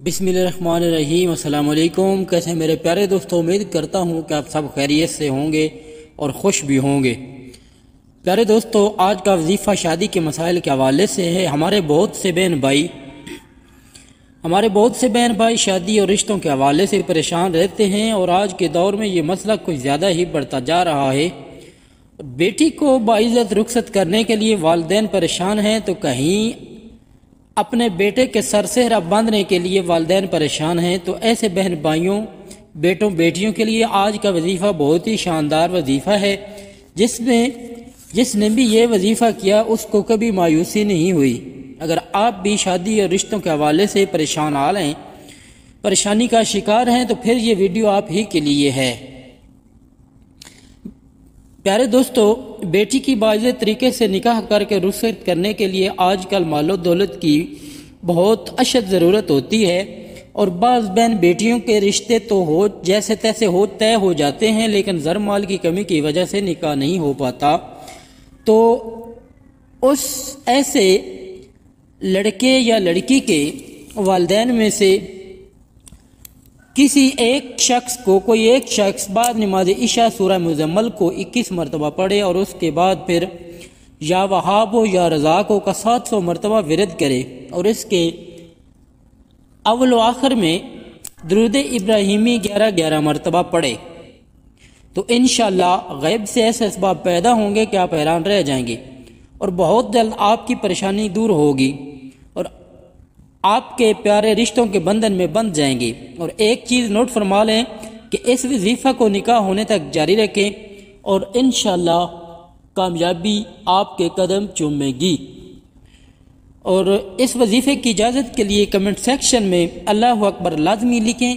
بسم اللہ الرحمن الرحیم۔ السلام علیکم۔ کیسے ہیں میرے پیارے دوستوں؟ امید کرتا ہوں کہ آپ سب خیریت سے ہوں گے اور خوش بھی ہوں گے۔ پیارے دوستوں، آج کا وظیفہ شادی کے مسائل کے حوالے سے ہے۔ ہمارے بہت سے بہن بھائی شادی اور رشتوں کے حوالے سے پریشان رہتے ہیں، اور آج کے دور میں یہ مسئلہ کچھ زیادہ ہی بڑھتا جا رہا ہے۔ بیٹی کو باعزت رخصت کرنے کے لیے والدین پریشان ہیں، تو کہیں اپنے بیٹے کے سر سہرا باندھنے کے لیے والدین پریشان ہیں۔ تو ایسے بہن بھائیوں، بیٹوں بیٹیوں کے لیے آج کا وظیفہ بہت ہی شاندار وظیفہ ہے، جس نے بھی یہ وظیفہ کیا اس کو کبھی مایوسی نہیں ہوئی۔ اگر آپ بھی شادی اور رشتوں کے حوالے سے پریشانی کا شکار ہیں تو پھر یہ ویڈیو آپ ہی کے لیے ہے۔ پیارے دوستو، بیٹی کی باعزت طریقے سے نکاح کر کے رخصت کرنے کے لیے آج کل مال و دولت کی بہت اشد ضرورت ہوتی ہے، اور بعض بہن بیٹیوں کے رشتے تو جیسے تیسے طے ہو جاتے ہیں، لیکن زر مال کی کمی کی وجہ سے نکاح نہیں ہو پاتا۔ تو اس ایسے لڑکے یا لڑکی کے والدین میں سے کسی کوئی ایک شخص بعد نماز عشاء سورہ مزمل کو 21 مرتبہ پڑھے، اور اس کے بعد پھر یا وہاب ہو یا رزاق ہو کا 700 مرتبہ ورد کرے، اور اس کے اول و آخر میں درود ابراہیمی 11 مرتبہ پڑھے، تو انشاءاللہ غیب سے ایسے اسباب پیدا ہوں گے کہ آپ حیران رہ جائیں گے، اور بہت جلد آپ کی پریشانی دور ہوگی، اور آپ کے پیارے رشتوں کے بندھن میں بندھ جائیں گے۔ اور ایک چیز نوٹ فرما لیں کہ اس وظیفہ کو نکاح ہونے تک جاری رکھیں، اور انشاءاللہ کامیابی آپ کے قدم چومے گی۔ اور اس وظیفے کی اجازت کے لیے کمنٹ سیکشن میں اللہ اکبر لازمی لکھیں،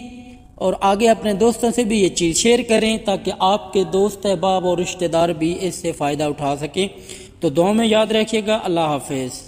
اور آگے اپنے دوستوں سے بھی یہ چیز شیئر کریں تاکہ آپ کے دوست احباب اور رشتہ دار بھی اس سے فائدہ اٹھا سکیں۔ تو دعا میں یاد رکھیے گا۔ اللہ حافظ۔